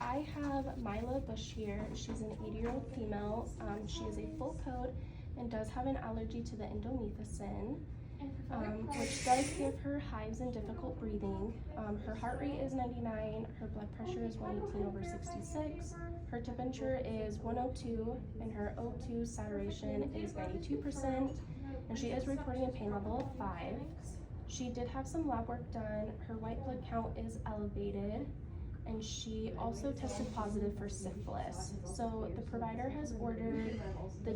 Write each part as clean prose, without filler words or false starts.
I have Mila Bush here. She's an 80-year-old female. She is a full code and does have an allergy to the indomethacin, which does give her hives and difficult breathing. Her heart rate is 99, her blood pressure is 118/66, her temperature is 102, and her O2 saturation is 92%, and she is reporting a pain level of 5. She did have some lab work done. Her white blood count is elevated, and she also tested positive for syphilis. So the provider has ordered the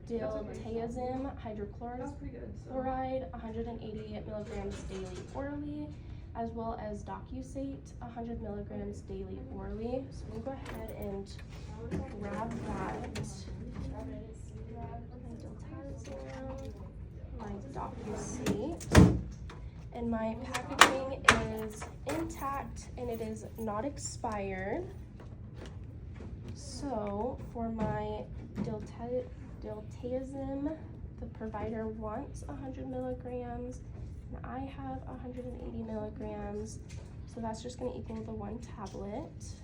diltiazem hydrochloride 180 milligrams daily orally, as well as Docusate 100 milligrams daily orally. So we'll go ahead and grab that. My Docusate. And my packaging is intact and it is not expired. So for my diltiazem, the provider wants 100 milligrams and I have 180 milligrams. So that's just going to equal the 1 tablet.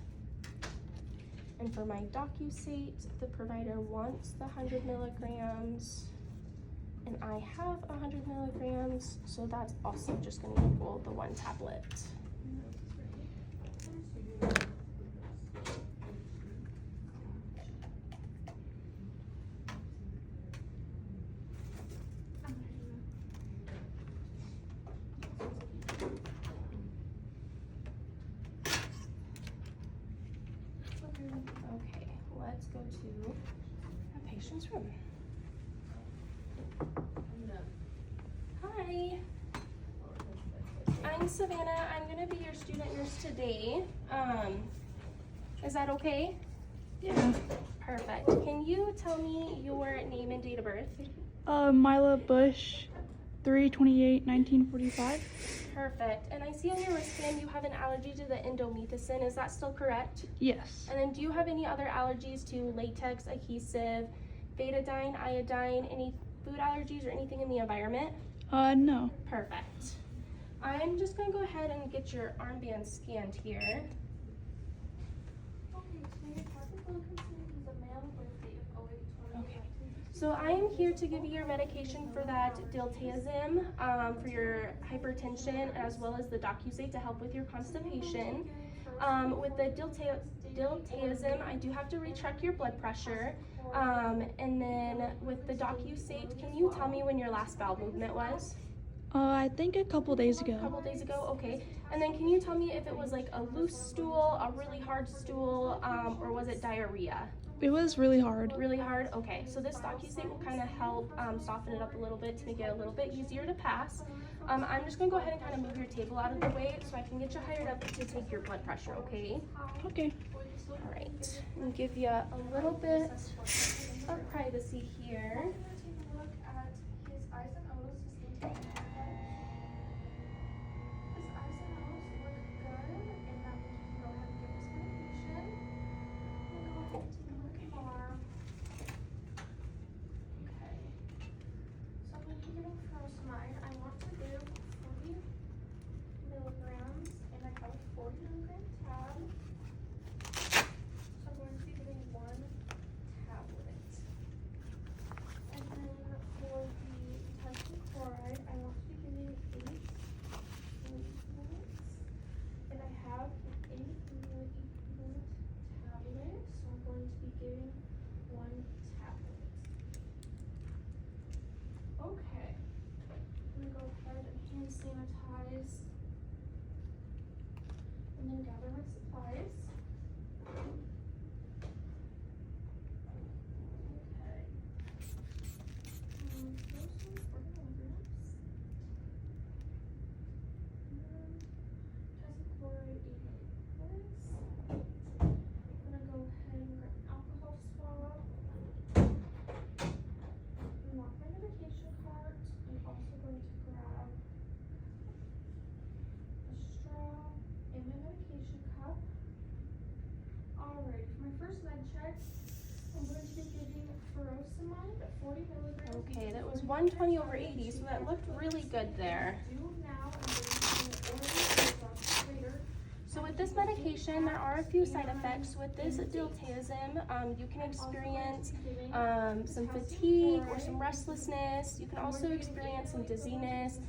And for my Docusate, the provider wants the 100 milligrams. And I have 100 milligrams, so that's also just going to equal the 1 tablet. Okay, let's go to a patient's room. Hi, I'm Savannah. I'm gonna be your student nurse today. Is that okay? Yeah. Perfect. Can you tell me your name and date of birth? Mila Bush, 3/28/1945. Perfect. And I see on your wristband you have an allergy to the indomethacin. Is that still correct? Yes. And then do you have any other allergies to latex, adhesive, betadine, iodine, any food allergies or anything in the environment? No. Perfect. I'm just going to go ahead and get your armband scanned here. Okay. So I am here to give you your medication for that diltiazem, for your hypertension, as well as the Docusate to help with your constipation. With the diltiazem, I do have to recheck your blood pressure. And then with the Docusate, can you tell me when your last bowel movement was? I think a couple days ago. A couple days ago, okay. And then can you tell me if it was like a loose stool, a really hard stool, or was it diarrhea? It was really hard. Really hard? Okay, so this Docusate will kind of help soften it up a little bit to make it a little bit easier to pass. I'm just going to go ahead and kind of move your table out of the way so I can get you hired up to take your blood pressure, okay? Okay. All right, and give you a little bit of privacy here. Okay, I'm gonna go ahead and hand sanitize and then gather my supplies. Okay. First one's organograms. Potassium chloride 80 liquids. I'm gonna go ahead and grab an alcohol swab. Mark my medication cart. I'm also going to grab a straw and my medication cup. Alright, for my first med check, I'm going to be giving furosemide at 40 milligrams. Okay, that was 120/80, so that looked really good there. So with this medication, there are a few side effects. With this diltiazem, you can experience some fatigue or some restlessness. You can also experience some dizziness,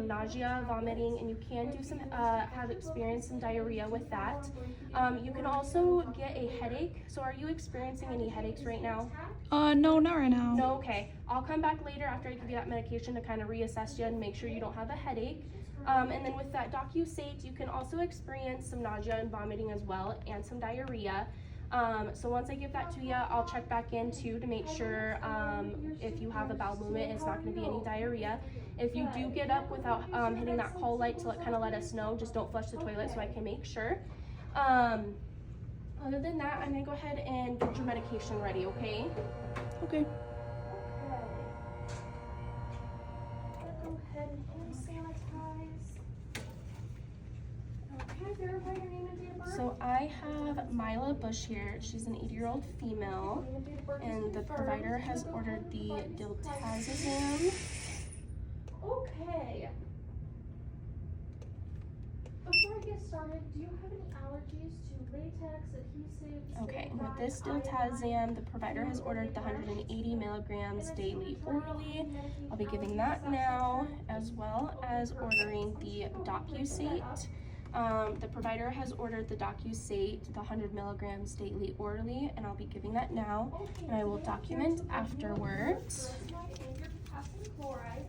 nausea, vomiting, and you can do some have experienced some diarrhea with that. You can also get a headache. So are you experiencing any headaches right now? No, not right now. No, okay. I'll come back later after I give you that medication to kind of reassess you and make sure you don't have a headache. And then with that DocuSate, you can also experience some nausea and vomiting as well, and some diarrhea. So once I give that to you, I'll check back in too to make sure if you have a bowel movement, it's not going to be any diarrhea. If you do get up without hitting that call light to kind of let us know, just don't flush the toilet so I can make sure. Other than that, I'm going to go ahead and get your medication ready, okay? Okay. Go ahead and hand sanitize. Okay, verify your name and date of birth. So I have Mila Bush here. She's an 80-year-old female, and the provider has ordered the diltiazem. Okay. Before I get started, do you have any allergies to latex, adhesives? Okay, with this diltiazem, the provider has ordered the 180 milligrams daily orally. I'll be giving that now, as well as ordering the DocuSate. The provider has ordered the DocuSate, the 100 milligrams daily orally, and I'll be giving that now, and I will document afterwards. Chloride.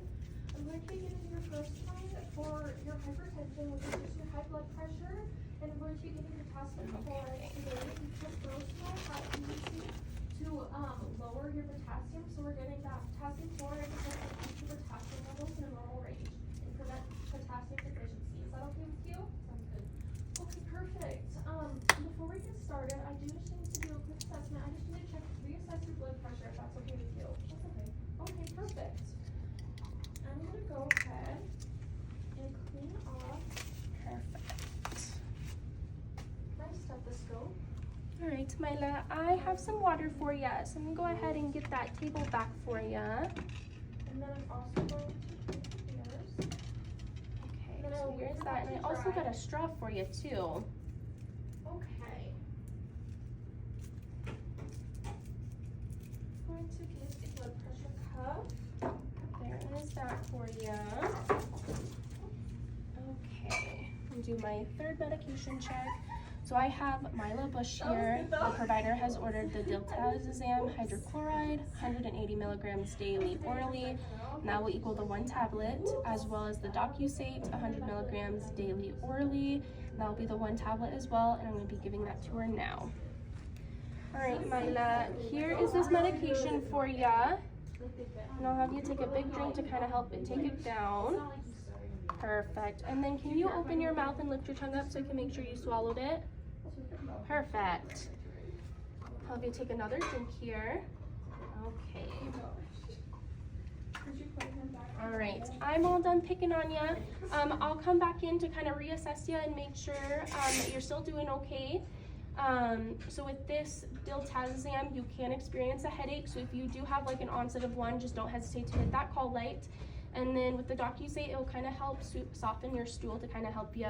I'm going to be giving your first line for your hypertension, which is just your high blood pressure, and I'm going to be giving potassium chloride today because those might have tendency to lower your potassium, so we're getting that potassium chloride to help keep your potassium levels in a normal range and prevent potassium deficiency. Is that okay with you? Sounds good. Okay, perfect. Before we get started, I do just need to do a quick assessment. I just need to reassess your blood pressure if that's okay with you. That's okay. Okay, perfect. I'm gonna go ahead and clean off Perfect. my stethoscope. All right, Mila, I have some water for you, so I'm gonna go ahead and get that table back for you. And then I'm also going to take yours. Okay, so here's that, and I also got a straw for you too. Okay. Going to get a blood pressure cuff. There is that for you. Okay, I'll do my third medication check. So I have Mila Bush here. The provider has ordered the diltiazem hydrochloride, 180 milligrams daily orally, and that will equal the 1 tablet, as well as the DocuSate, 100 milligrams daily orally, and that will be the 1 tablet as well, and I'm going to be giving that to her now. All right, Mila, here is this medication for you. And I'll have you take a big drink to kind of help it take it down. Perfect. And then can you open your mouth and lift your tongue up so I can make sure you swallowed it? Perfect. I'll have you take another drink here. Okay. All right. I'm all done picking on you. I'll come back in to kind of reassess you and make sure that you're still doing okay. So with this diltiazem, you can experience a headache. So if you do have like an onset of one, just don't hesitate to hit that call light. And then with the DocuSate, it will kind of help soften your stool to kind of help you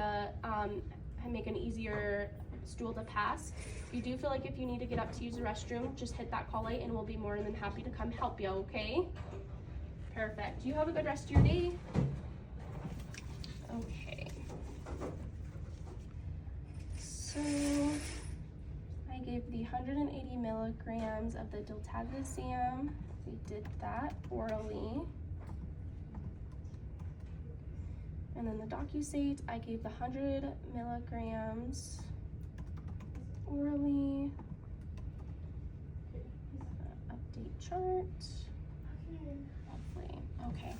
make an easier stool to pass. If you do feel like if you need to get up to use the restroom, just hit that call light and we'll be more than happy to come help you, okay? Perfect. You have a good rest of your day. Okay. So I gave the 180 milligrams of the diltiazem. We did that orally. And then the DocuSate, I gave the 100 milligrams orally. Update chart. Lovely. Okay.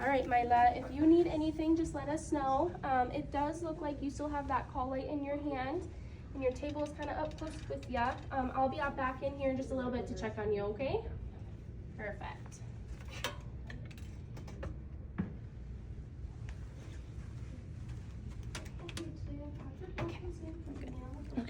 All right, Mila, if you need anything, just let us know. It does look like you still have that call light in your hand, and your table is kind of up close with you. I'll be back in here in just a little bit to check on you, okay? Perfect.